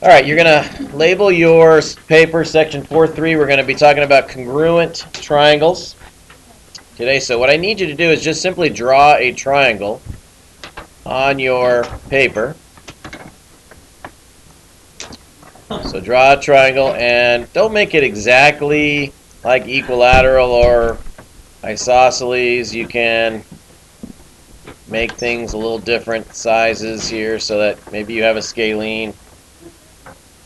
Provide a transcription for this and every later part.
All right, you're going to label your paper section 4.3. We're going to be talking about congruent triangles today. So what I need you to do is just simply draw a triangle on your paper. So draw a triangle, and don't make it exactly like equilateral or isosceles. You can make things a little different sizes here so that maybe you have a scalene.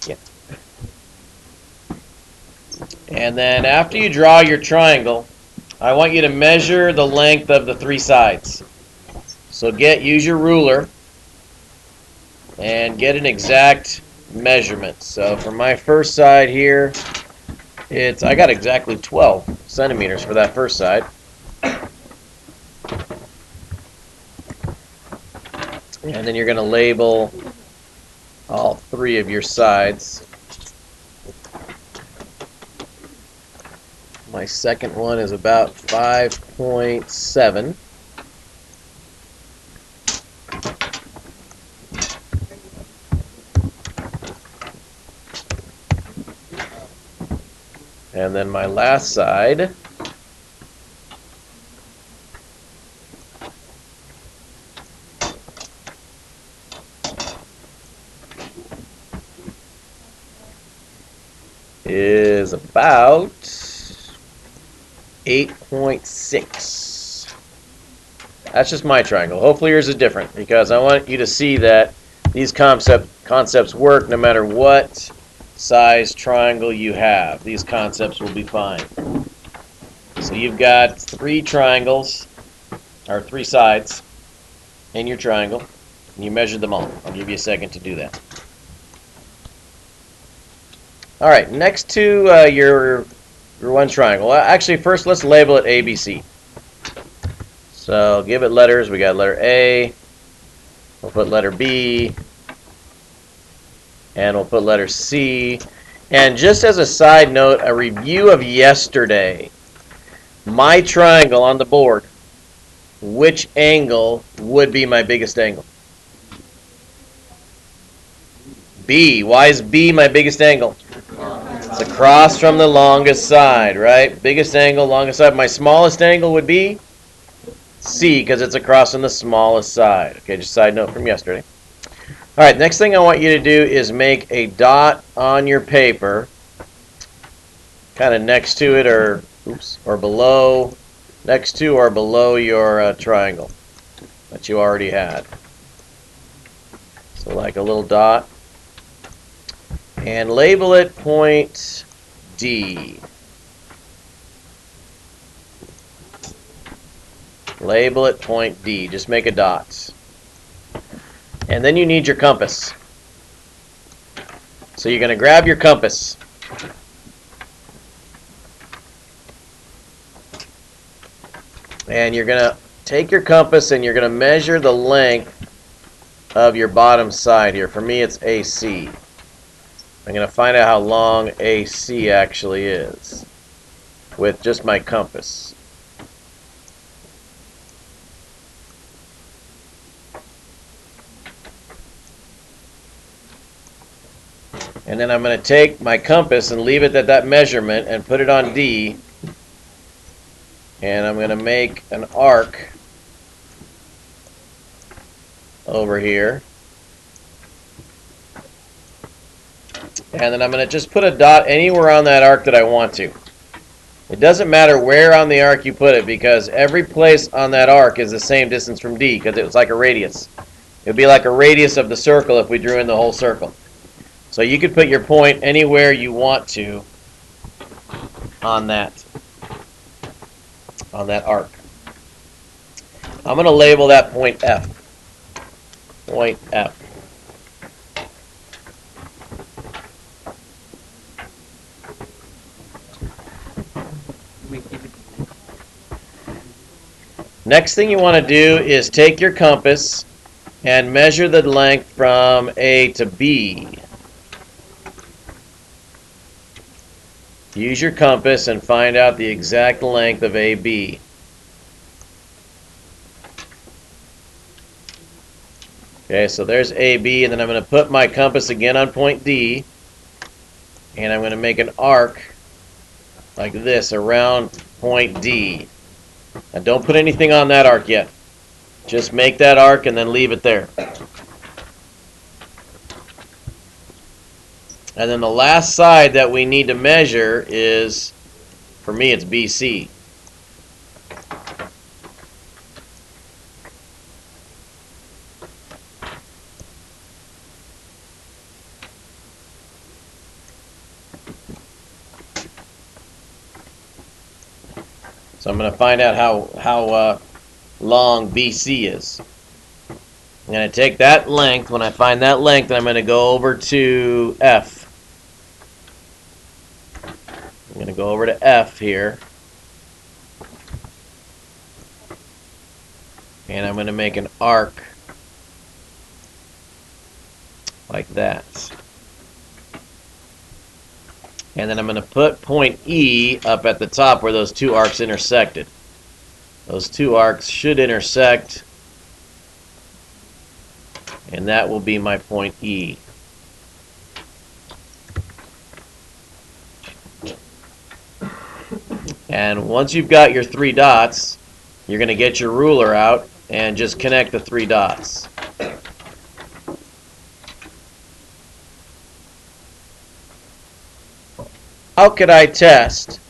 Yeah. And then after you draw your triangle, I want you to measure the length of the three sides. So use your ruler and get an exact measurement. So for my first side here, I got exactly 12 centimeters for that first side. And then you're going to label all three of your sides. My second one is about 5.7. And then my last side is about 8.6. That's just my triangle. Hopefully yours is different, because I want you to see that these concepts work no matter what size triangle you have. These concepts will be fine. So you've got three triangles, or three sides in your triangle, and you measured them all. I'll give you a second to do that. All right, next to your one triangle. Well, actually, first let's label it ABC. So give it letters. We got letter A. We'll put letter B. And we'll put letter C. And just as a side note, a review of yesterday. My triangle on the board, which angle would be my biggest angle? B. Why is B my biggest angle? It's across from the longest side, right? Biggest angle, longest side. My smallest angle would be C, because it's across from the smallest side. Okay, just a side note from yesterday. All right, next thing I want you to do is make a dot on your paper, kind of next to it, or below, next to or below your triangle that you already had. So like a little dot. And label it point D. Label it point D. Just make a dot. And then you need your compass. So you're going to grab your compass. And you're going to take your compass and you're going to measure the length of your bottom side here. For me, it's AC. I'm going to find out how long AC actually is with just my compass. And then I'm going to take my compass and leave it at that measurement and put it on D. And I'm going to make an arc over here. And then I'm going to just put a dot anywhere on that arc that I want to. It doesn't matter where on the arc you put it, because every place on that arc is the same distance from D, because it was like a radius. It would be like a radius of the circle if we drew in the whole circle. So you could put your point anywhere you want to on that arc. I'm going to label that point F. Point F. Next thing you want to do is take your compass and measure the length from A to B. Use your compass and find out the exact length of AB. Okay, so there's AB, and then I'm going to put my compass again on point D, and I'm going to make an arc like this around point D. Now don't put anything on that arc yet. Just make that arc and then leave it there. And then the last side that we need to measure is, for me, it's BC. So I'm going to find out how long BC is. I'm going to take that length. When I find that length, I'm going to go over to F. I'm going to go over to F here. And I'm going to make an arc like that. And then I'm going to put point E up at the top where those two arcs intersected. Those two arcs should intersect, and that will be my point E. And once you've got your three dots, you're going to get your ruler out and just connect the three dots. How could I test?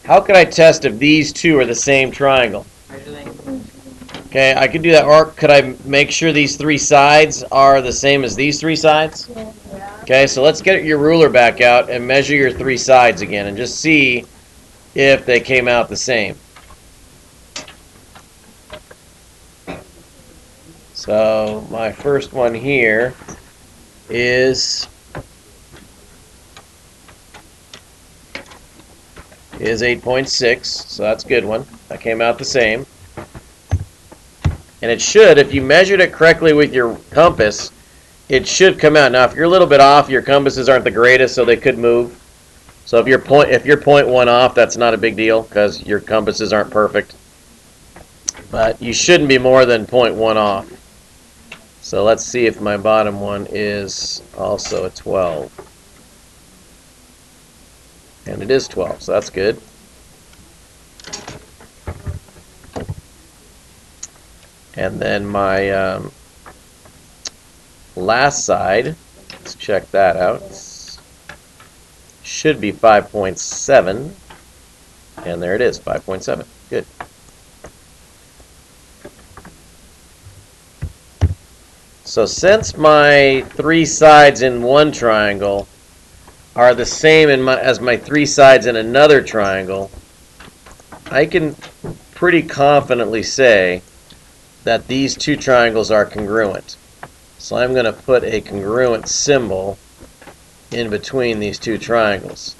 How could I test if these two are the same triangle? Okay, I could do that. Or could I make sure these three sides are the same as these three sides? Okay, so let's get your ruler back out and measure your three sides again and just see if they came out the same. So my first one here is 8.6, so that's a good one. That came out the same. And it should, if you measured it correctly with your compass, it should come out. Now, if you're a little bit off, your compasses aren't the greatest, so they could move. So if you're 0.1 off, that's not a big deal because your compasses aren't perfect. But you shouldn't be more than 0.1 off. So let's see if my bottom one is also a 12. And it is 12, so that's good. And then my last side, let's check that out, should be 5.7. And there it is, 5.7. Good. So since my three sides in one triangle are the same as my three sides in another triangle, I can pretty confidently say that these two triangles are congruent. So I'm going to put a congruent symbol in between these two triangles.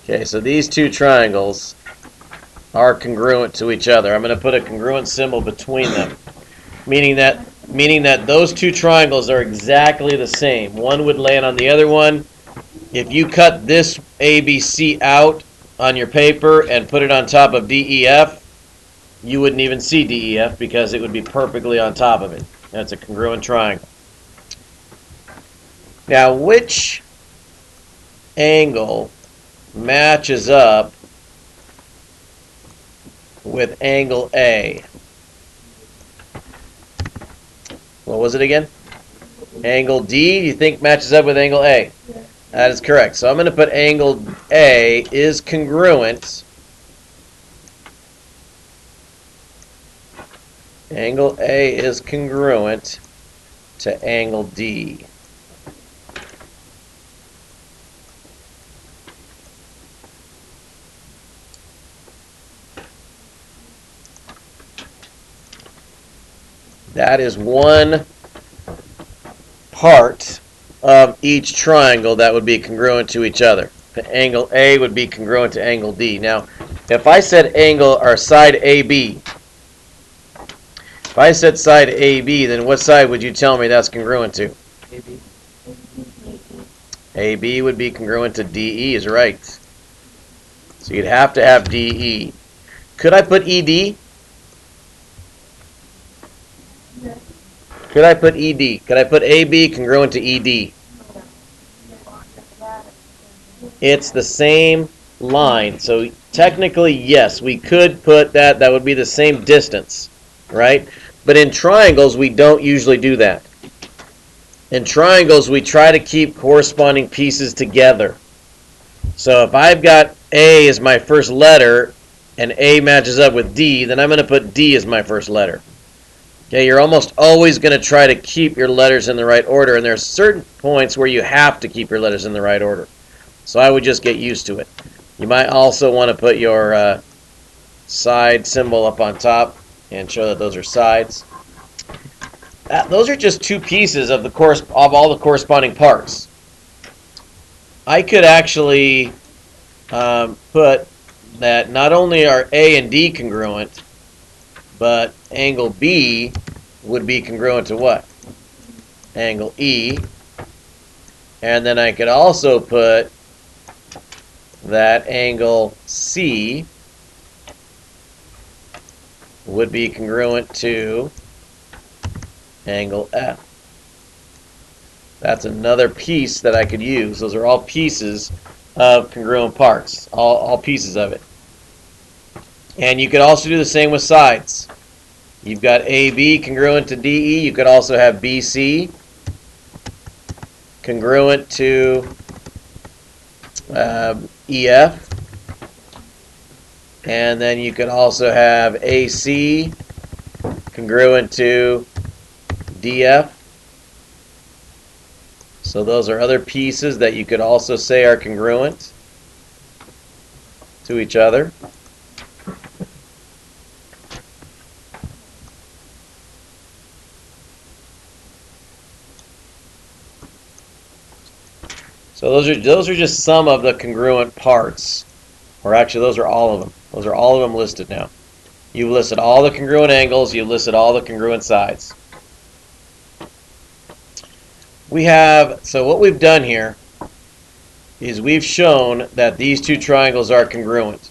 Okay, so these two triangles are congruent to each other. I'm going to put a congruent symbol between them, meaning that those two triangles are exactly the same. One would land on the other one. If you cut this ABC out on your paper and put it on top of DEF, you wouldn't even see DEF because it would be perfectly on top of it. That's a congruent triangle. Now, which angle matches up with angle A? What was it again? Angle D, do you think matches up with angle A? Yeah. That is correct. So I'm going to put angle A is congruent. Angle A is congruent to angle D. That is one part of each triangle that would be congruent to each other. The angle A would be congruent to angle D. Now, if I said angle or side AB, if I said side AB, then what side would you tell me that's congruent to? AB. AB would be congruent to DE, is right. So you'd have to have DE. Could I put ED? Could I put ED? Could I put AB congruent to ED? It's the same line. So technically, yes, we could put that. That would be the same distance, right? But in triangles, we don't usually do that. In triangles, we try to keep corresponding pieces together. So if I've got A as my first letter and A matches up with D, then I'm going to put D as my first letter. Okay, you're almost always going to try to keep your letters in the right order, and there are certain points where you have to keep your letters in the right order. So I would just get used to it. You might also want to put your side symbol up on top and show that those are sides. Those are just two pieces of all the corresponding parts. I could actually put that not only are A and D congruent, but angle B would be congruent to what? Angle E. And then I could also put that angle C would be congruent to angle F. That's another piece that I could use. Those are all pieces of congruent parts, all pieces of it. And you could also do the same with sides. You've got AB congruent to DE. You could also have BC congruent to EF. And then you could also have AC congruent to DF. So those are other pieces that you could also say are congruent to each other. So those are just some of the congruent parts. Or actually, those are all of them. Those are all of them listed now. You've listed all the congruent angles. You've listed all the congruent sides. So what we've done here is we've shown that these two triangles are congruent.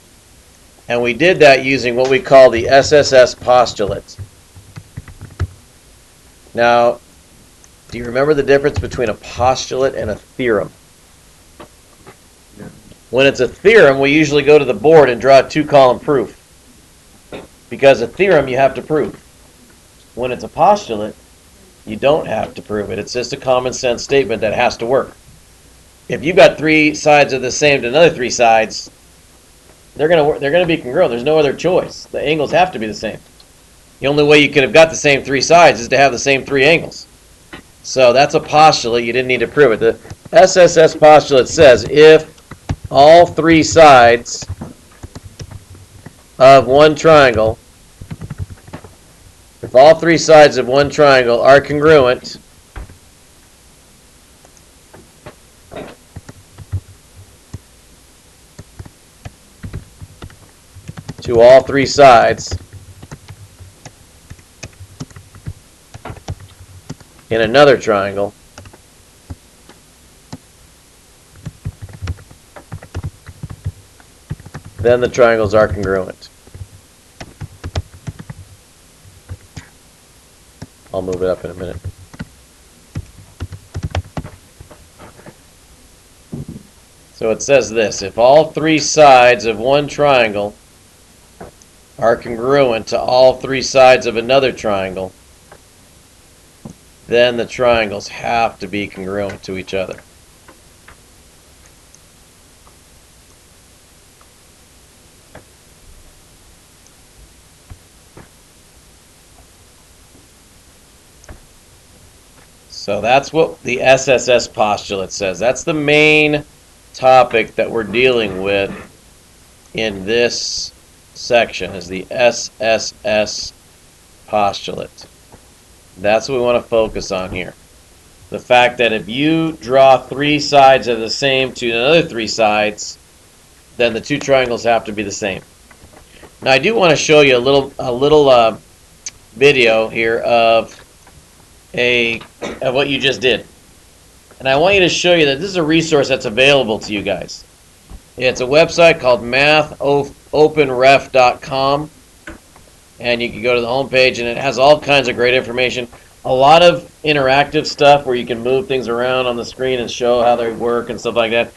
And we did that using what we call the SSS postulate. Now, do you remember the difference between a postulate and a theorem? When it's a theorem, we usually go to the board and draw a two-column proof. Because a theorem you have to prove. When it's a postulate, you don't have to prove it. It's just a common sense statement that has to work. If you've got three sides of the same to another three sides, they're gonna be congruent. There's no other choice. The angles have to be the same. The only way you could have got the same three sides is to have the same three angles. So that's a postulate. You didn't need to prove it. The SSS postulate says if all three sides of one triangle, if all three sides of one triangle are congruent, to all three sides in another triangle, then the triangles are congruent. I'll move it up in a minute. So it says this: if all three sides of one triangle are congruent to all three sides of another triangle, then the triangles have to be congruent to each other. So that's what the SSS postulate says. That's the main topic that we're dealing with in this section, is the SSS postulate. That's what we want to focus on here. The fact that if you draw three sides of the same to another three sides, then the two triangles have to be the same. Now I do want to show you a little video here of what you just did. And I want you to show you that this is a resource that's available to you guys. It's a website called mathopenref.com, and you can go to the home page, and it has all kinds of great information. a lot of interactive stuff where you can move things around on the screen and show how they work and stuff like that.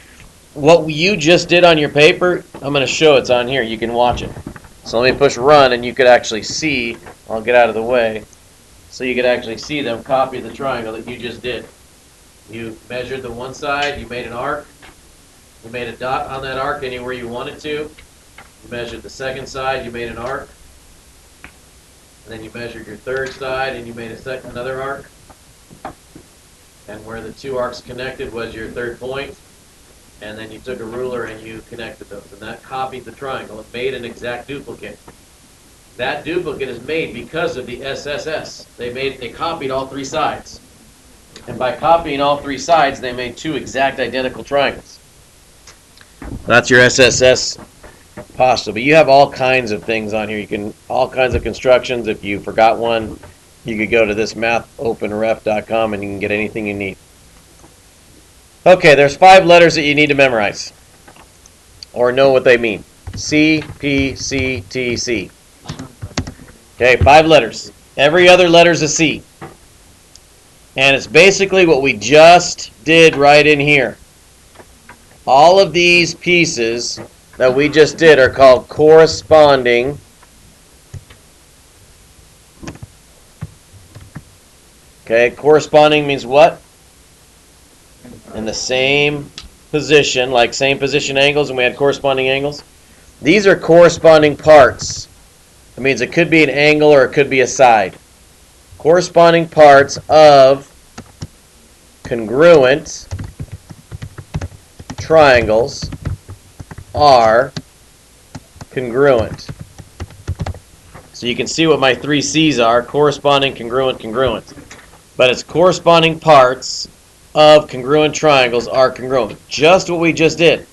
What you just did on your paper, I'm going to show it's on here. You can watch it. So let me push run and you could actually see. I'll get out of the way. So you could actually see them copy the triangle that you just did. You measured the one side, you made an arc. You made a dot on that arc anywhere you wanted to. You measured the second side, you made an arc. And then you measured your third side and you made another arc. And where the two arcs connected was your third point. And then you took a ruler and you connected those. And that copied the triangle. It made an exact duplicate. That duplicate is made because of the SSS. They copied all three sides. And by copying all three sides, they made two exact identical triangles. That's your SSS pasta. But you have all kinds of things on here. All kinds of constructions. If you forgot one, you could go to this mathopenref.com and you can get anything you need. Okay, there's 5 letters that you need to memorize or know what they mean. C, P, C, T, C. Okay, 5 letters. Every other letter is a C. And it's basically what we just did right in here. All of these pieces that we just did are called corresponding. Okay, corresponding means what? In the same position, like same position angles, and we had corresponding angles. These are corresponding parts. That means it could be an angle or it could be a side. Corresponding parts of congruent triangles are congruent. So you can see what my 3 C's are: corresponding, congruent, congruent. But it's corresponding parts of congruent triangles are congruent. Just what we just did.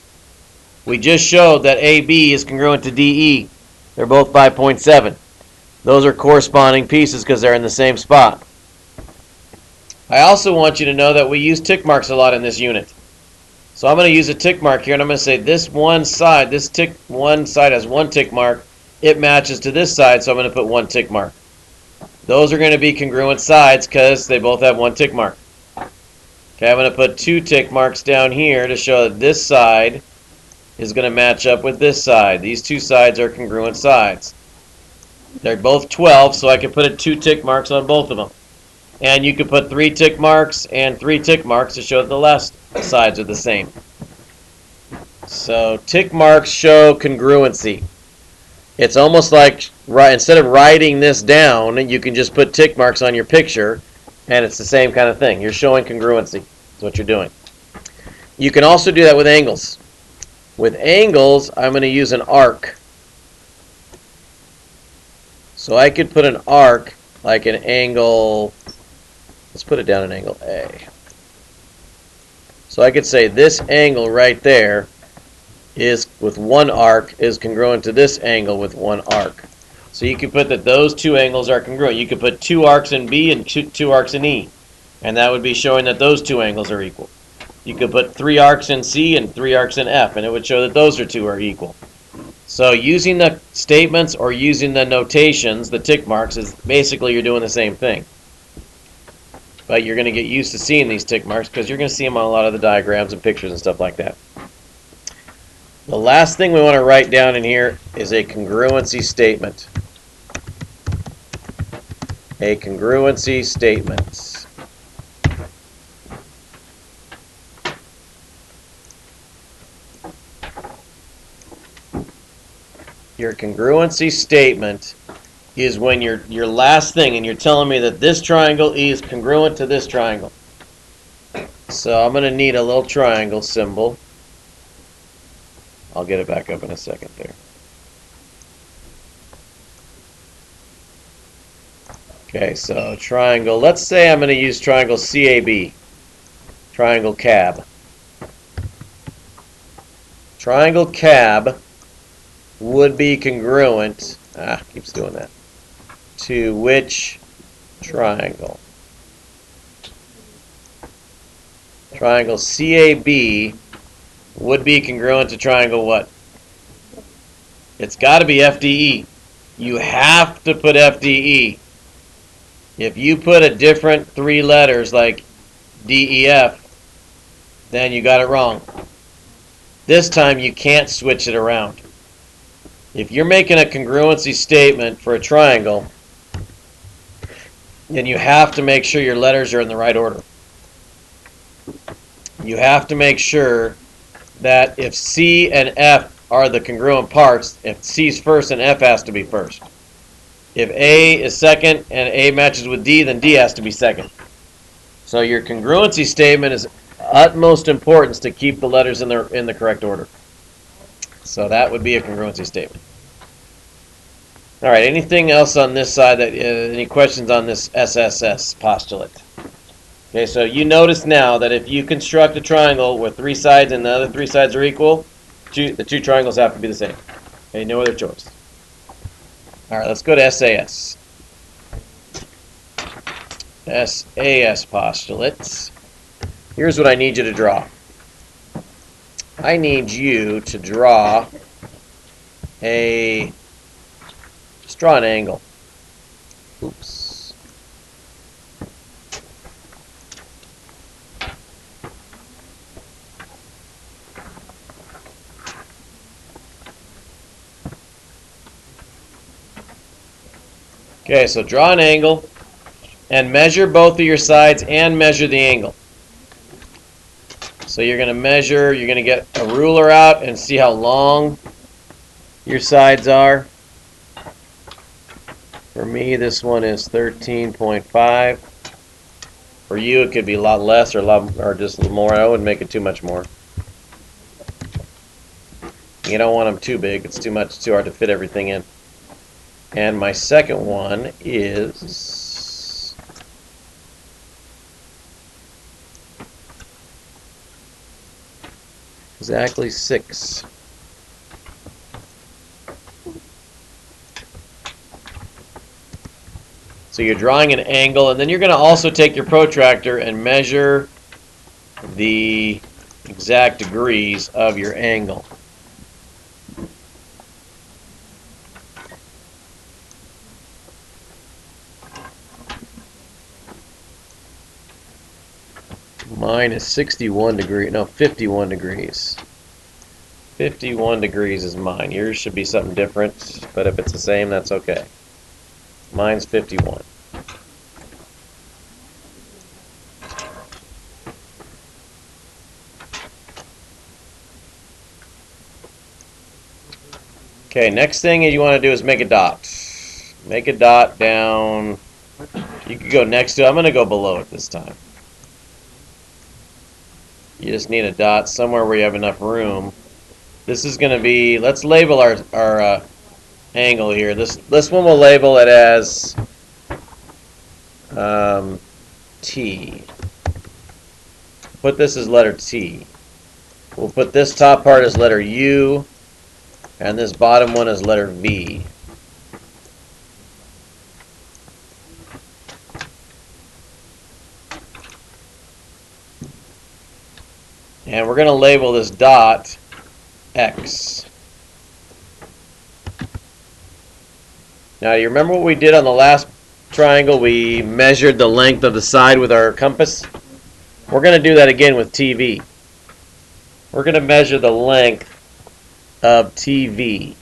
We just showed that AB is congruent to DE. They're both 5.7. Those are corresponding pieces because they're in the same spot. I also want you to know that we use tick marks a lot in this unit. So I'm going to use a tick mark here, and I'm going to say this one side has one tick mark. It matches to this side, so I'm going to put 1 tick mark. Those are going to be congruent sides because they both have 1 tick mark. Okay, I'm going to put 2 tick marks down here to show that this side is going to match up with this side. These 2 sides are congruent sides. They're both 12, so I can put 2 tick marks on both of them. And you could put 3 tick marks and 3 tick marks to show that the last sides are the same. So tick marks show congruency. It's almost like instead of writing this down, you can just put tick marks on your picture, and it's the same kind of thing. You're showing congruency. That's what you're doing. You can also do that with angles. With angles, I'm going to use an arc. So I could put an arc like an angle. Let's put it down at angle A. So I could say this angle right there is with 1 arc is congruent to this angle with 1 arc. So you could put that those 2 angles are congruent. You could put 2 arcs in B and 2 arcs in E. And that would be showing that those 2 angles are equal. You could put 3 arcs in C and 3 arcs in F, and it would show that those 2 are equal. So using the statements or using the notations, the tick marks, is basically you're doing the same thing. But you're going to get used to seeing these tick marks because you're going to see them on a lot of the diagrams and pictures and stuff like that. The last thing we want to write down in here is a congruency statement. A congruency statement. Your congruency statement is when your last thing, and you're telling me that this triangle is congruent to this triangle. So I'm going to need a little triangle symbol. I'll get it back up in a second there. Okay, so triangle. Let's say I'm going to use triangle CAB. Triangle CAB. Triangle CAB would be congruent. Keeps doing that. To which triangle? Triangle CAB would be congruent to triangle what? It's got to be FDE. You have to put FDE. If you put a different 3 letters like D, E, F, then you got it wrong. This time you can't switch it around. If you're making a congruency statement for a triangle, then you have to make sure your letters are in the right order. You have to make sure that if C and F are the congruent parts, if C's first, then F has to be first. If A is second and A matches with D, then D has to be second. So your congruency statement is utmost importance to keep the letters in the correct order. So that would be a congruency statement. All right, anything else on this side? Any questions on this SSS postulate? Okay, so you notice now that if you construct a triangle with 3 sides and the other 3 sides are equal, the 2 triangles have to be the same. Okay, no other choice. All right, let's go to SAS. SAS postulates. Here's what I need you to draw. I need you to draw just draw an angle. Oops. Okay, so draw an angle and measure both of your sides and measure the angle. So you're going to measure, you're going to get a ruler out and see how long your sides are. For me, this one is 13.5. For you, it could be a lot less or just a little more. I wouldn't make it too much more. You don't want them too big. It's too much. It's too hard to fit everything in. And my second one is exactly 6. So you're drawing an angle, and then you're going to also take your protractor and measure the exact degrees of your angle. Mine is 61 degrees, no, 51 degrees. 51 degrees is mine. Yours should be something different, but if it's the same, that's okay. Mine's 51. Okay, next thing you want to do is make a dot. Make a dot down. You could go next to it. I'm going to go below it this time. You just need a dot somewhere where you have enough room. This is going to be, let's label our angle here. This one we'll label it as T. Put this as letter T. We'll put this top part as letter U, and this bottom one as letter V. And we're going to label this dot X. Now, you remember what we did on the last triangle? We measured the length of the side with our compass. We're going to do that again with TV. We're going to measure the length of TV.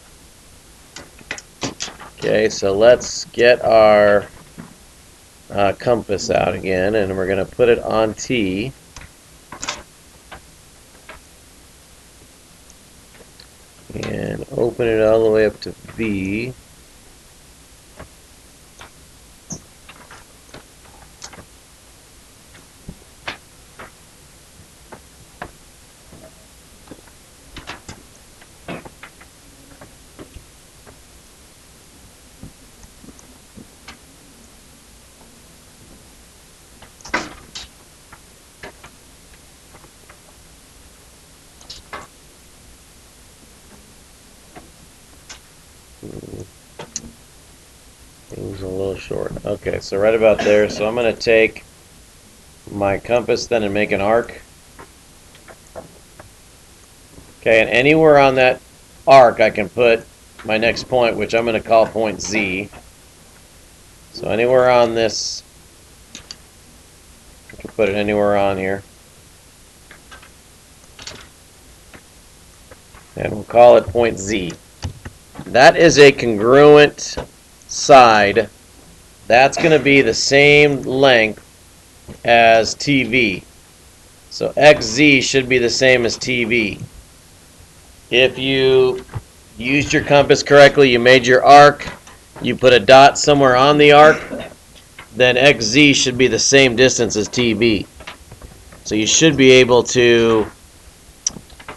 Okay, so let's get our compass out again, and we're going to put it on T. And open it all the way up to V. Thing's a little short. Okay, so right about there. So I'm going to take my compass then and make an arc. Okay, and anywhere on that arc I can put my next point, which I'm going to call point Z. So anywhere on this, I can put it anywhere on here. And we'll call it point Z. That is a congruent side. That's going to be the same length as TV. So XZ should be the same as TV. If you used your compass correctly, you made your arc, you put a dot somewhere on the arc, then XZ should be the same distance as TV. So you should be able to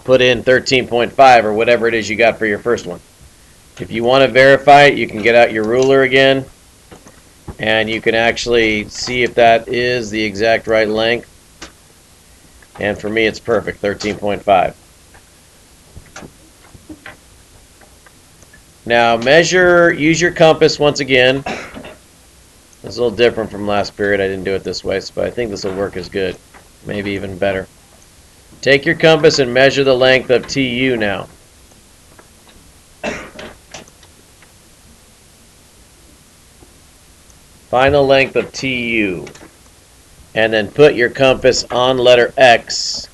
put in 13.5 or whatever it is you got for your first one. If you want to verify it, you can get out your ruler again, and you can actually see if that is the exact right length. And for me, it's perfect, 13.5. Now measure, use your compass once again. It's a little different from last period. I didn't do it this way, but I think this will work as good. Maybe even better. Take your compass and measure the length of TU now. Find the length of TU. And then put your compass on letter X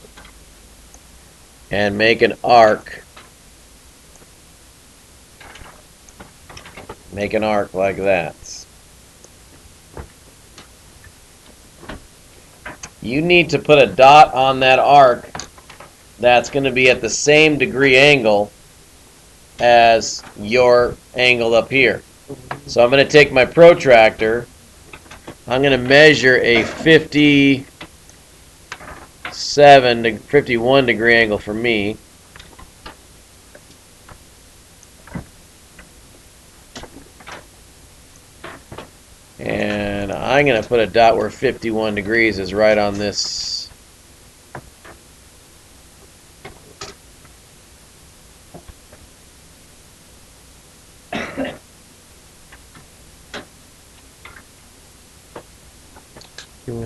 and make an arc. Make an arc like that. You need to put a dot on that arc that's going to be at the same degree angle as your angle up here. So I'm going to take my protractor. I'm going to measure a 51 degree angle for me. And I'm going to put a dot where 51 degrees is right on this.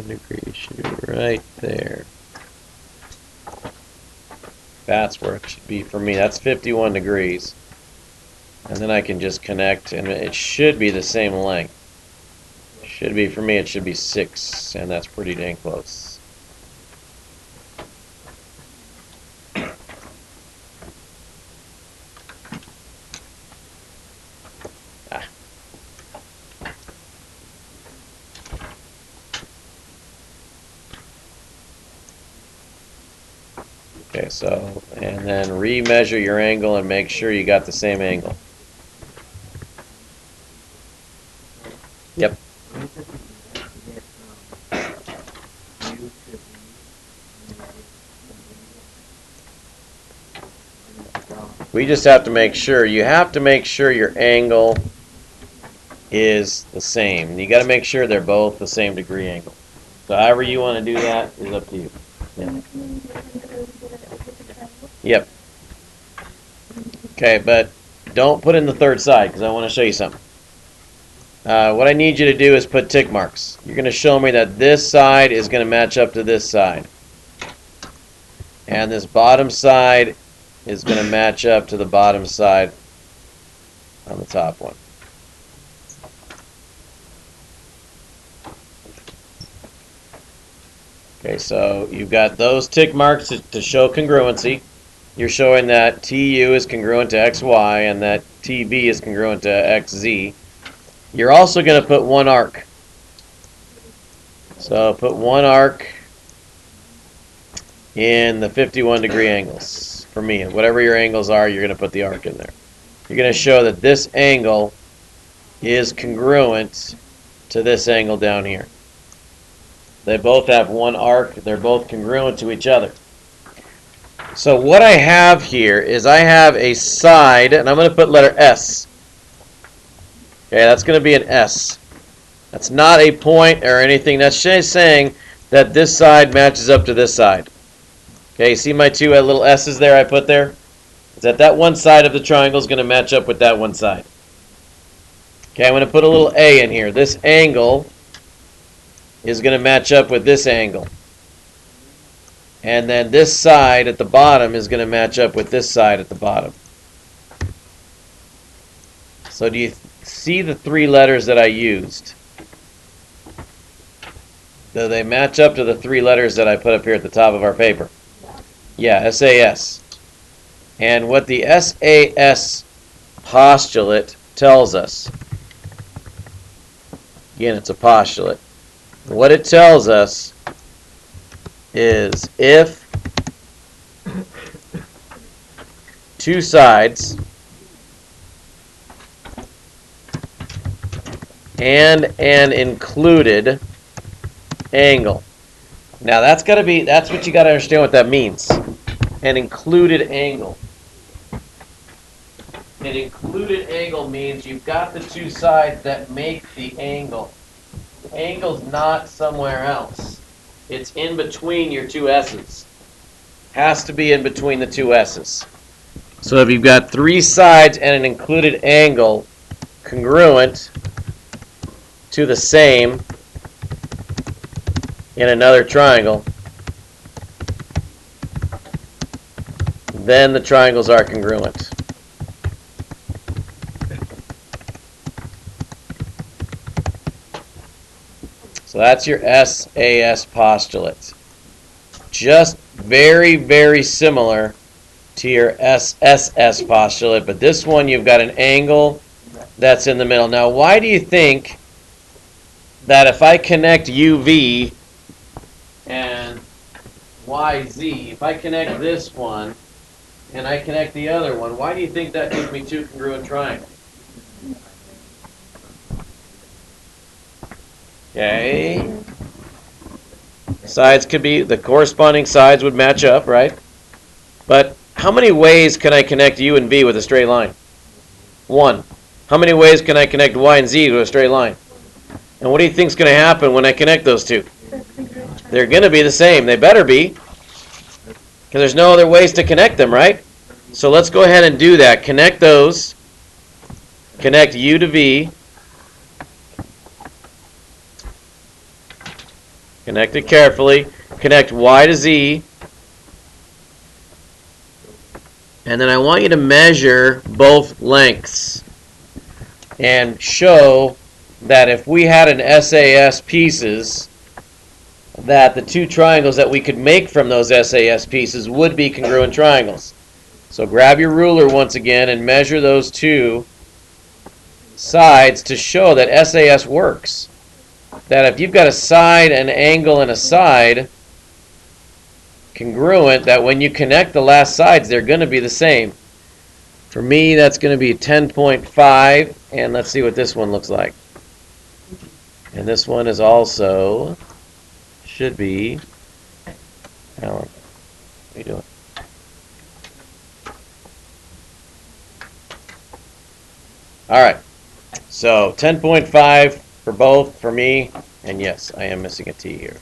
Degrees should be right there. That's where it should be for me. That's 51 degrees. And then I can just connect, and it should be the same length. Should be, for me, it should be 6, and that's pretty dang close. Okay, so, and then remeasure your angle and make sure you got the same angle. Yep. We just have to make sure, you have to make sure your angle is the same. You got to make sure they're both the same degree angle. So however you want to do that is up to you. Yeah. Yep. Okay, but don't put in the third side because I want to show you something. What I need you to do is put tick marks. You're going to show me that this side is going to match up to this side. And this bottom side is going to match up to the bottom side on the top one. Okay, so you've got those tick marks to show congruency. You're showing that TU is congruent to XY and that TV is congruent to XZ. You're also going to put one arc. So put one arc in the 51 degree angles. For me, whatever your angles are, you're going to put the arc in there. You're going to show that this angle is congruent to this angle down here. They both have one arc. They're both congruent to each other. So what I have here is I have a side, and I'm going to put letter S. Okay, that's going to be an S. That's not a point or anything. That's just saying that this side matches up to this side. Okay, see my two little S's there I put there? Is that one side of the triangle is going to match up with that one side. Okay, I'm going to put a little A in here. This angle is going to match up with this angle. And then this side at the bottom is going to match up with this side at the bottom. So do you see the three letters that I used? Do they match up to the 3 letters that I put up here at the top of our paper? Yeah, SAS. And what the SAS postulate tells us, again, it's a postulate. What it tells us is if 2 sides and an included angle. Now that's what you got to understand what that means. An included angle. An included angle means you've got the 2 sides that make the angle. The angle's not somewhere else. It's in between your 2 S's. Has to be in between the 2 S's. So if you've got 3 sides and an included angle congruent to the same in another triangle, then the triangles are congruent. So that's your SAS postulate. Just very, very similar to your SSS postulate, but this one you've got an angle that's in the middle. Now, why do you think that if I connect UV and YZ, if I connect this one and I connect the other one, why do you think that gives me 2 congruent triangles? Okay. Sides could be, the corresponding sides would match up, right? But how many ways can I connect U and V with a straight line? 1. How many ways can I connect Y and Z to a straight line? And what do you think is going to happen when I connect those 2? They're going to be the same. They better be. Because there's no other ways to connect them, right? So let's go ahead and do that. Connect those. Connect U to V. Connect it carefully. Connect Y to Z. And then I want you to measure both lengths and show that if we had an SAS pieces, that the 2 triangles that we could make from those SAS pieces would be congruent triangles. So grab your ruler once again and measure those 2 sides to show that SAS works. That if you've got a side, an angle, and a side congruent, that when you connect the last sides, they're going to be the same. For me, that's going to be 10.5, and let's see what this one looks like. And this one is also, should be, Alan, what are you doing? All right, so 10.5 for both, for me, and yes, I am missing a T here.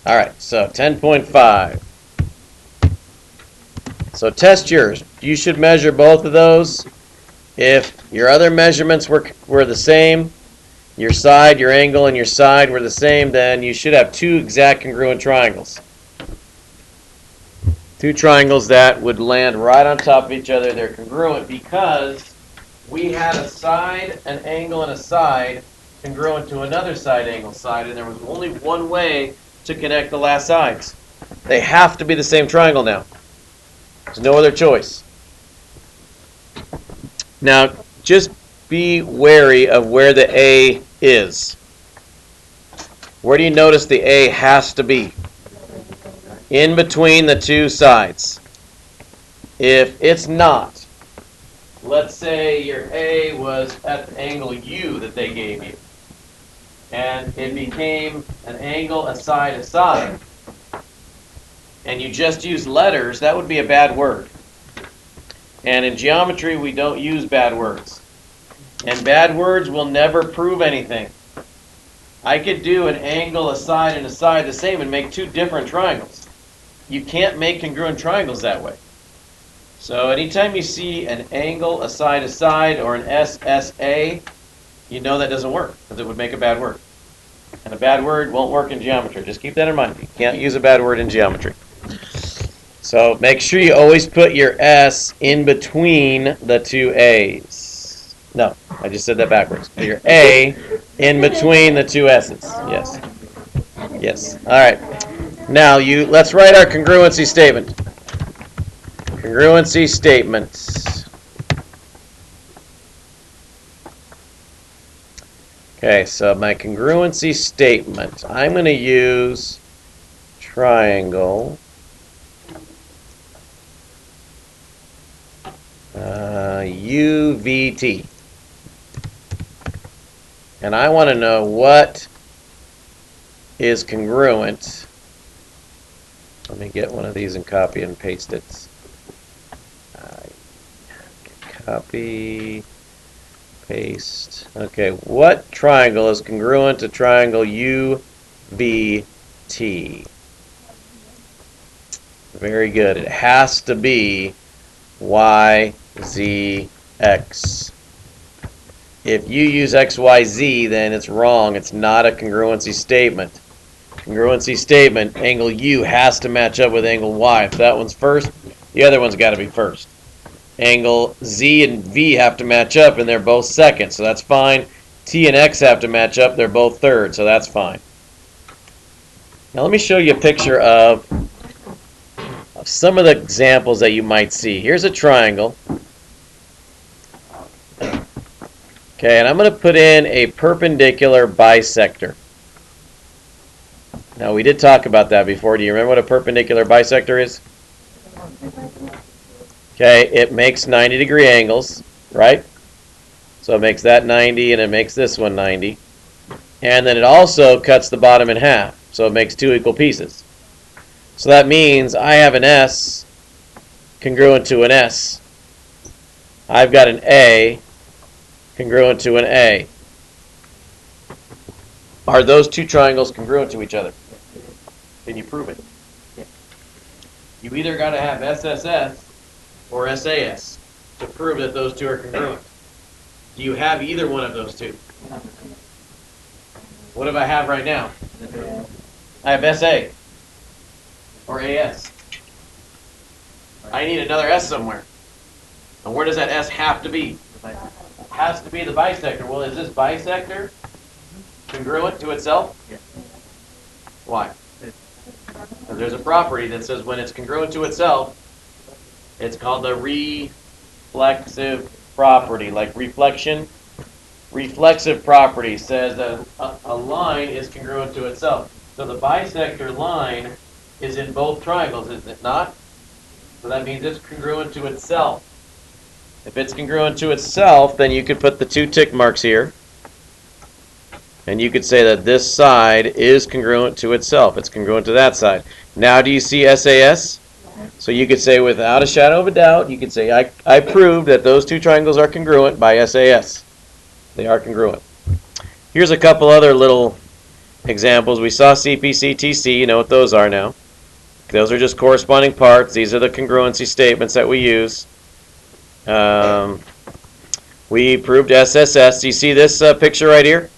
All right, so 10.5. So test yours. You should measure both of those. If your other measurements were the same, your side, your angle, and your side were the same, then you should have 2 exact congruent triangles. 2 triangles that would land right on top of each other. They're congruent because we had a side, an angle, and a side congruent to another side, angle, side, and there was only one way to connect the last sides. They have to be the same triangle now. There's no other choice. Now, just be wary of where the A is. Where do you notice the A has to be? In between the 2 sides. If it's not, let's say your A was at the angle U that they gave you, and it became an angle, a side, and you just use letters, that would be a bad word. And in geometry, we don't use bad words. And bad words will never prove anything. I could do an angle, a side, and a side the same and make 2 different triangles. You can't make congruent triangles that way. So anytime you see an angle, a side, or an SSA, you know that doesn't work because it would make a bad word. And a bad word won't work in geometry. Just keep that in mind. You can't use a bad word in geometry. So make sure you always put your S in between the 2 A's. No, I just said that backwards. Your A In between the two S's. Yes. Yes. All right. Now let's write our congruency statement. Congruency statement. Okay, so my congruency statement. I'm going to use triangle. UVT. And I want to know what is congruent. Let me get one of these and copy and paste it. Copy, paste. Okay, what triangle is congruent to triangle UVT? Very good. It has to be YZX. If you use XYZ, then it's wrong. It's not a congruency statement. Congruency statement, angle U has to match up with angle Y. If that one's first, the other one's got to be first. Angle Z and V have to match up, and they're both second, so that's fine. T and X have to match up, they're both third, so that's fine. Now let me show you a picture of some of the examples that you might see. Here's a triangle. Okay, and I'm going to put in a perpendicular bisector. Now, we did talk about that before. Do you remember what a perpendicular bisector is? Okay, it makes 90-degree angles, right? So it makes that 90, and it makes this one 90. And then it also cuts the bottom in half, so it makes two equal pieces. So that means I have an S congruent to an S. I've got an A congruent to an A. Are those two triangles congruent to each other? Can you prove it? You either got to have SSS or SAS to prove that those two are congruent. Do you have either one of those two? What do I have right now? I have SA or AS. I need another S somewhere. And where does that S have to be? It has to be the bisector. Well, is this bisector congruent to itself? Why? Because there's a property that says when it's congruent to itself, it's called the reflexive property, like reflection. Reflexive property says that a line is congruent to itself. So the bisector line is in both triangles, is it not? So that means it's congruent to itself. If it's congruent to itself, then you could put the two tick marks here. And you could say that this side is congruent to itself. It's congruent to that side. Now do you see SAS? So you could say without a shadow of a doubt, you could say I proved that those two triangles are congruent by SAS. They are congruent. Here's a couple other little examples. We saw CPC, TC. You know what those are now. Those are just corresponding parts. These are the congruency statements that we use. We proved SSS. Do you see this picture right here?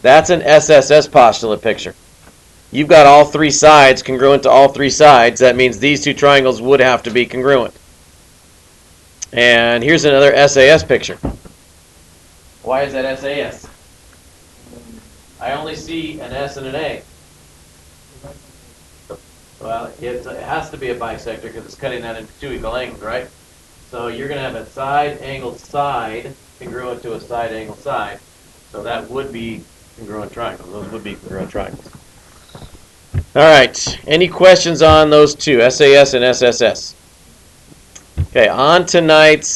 That's an SSS postulate picture. You've got all three sides congruent to all three sides. That means these two triangles would have to be congruent. And here's another SAS picture. Why is that SAS? I only see an S and an A. Well, it has to be a bisector because it's cutting that into two equal angles, right? So you're going to have a side angled side congruent to a side angled side. So that would be congruent triangles. Those would be congruent triangles. All right. Any questions on those two, SAS and SSS? Okay, on tonight's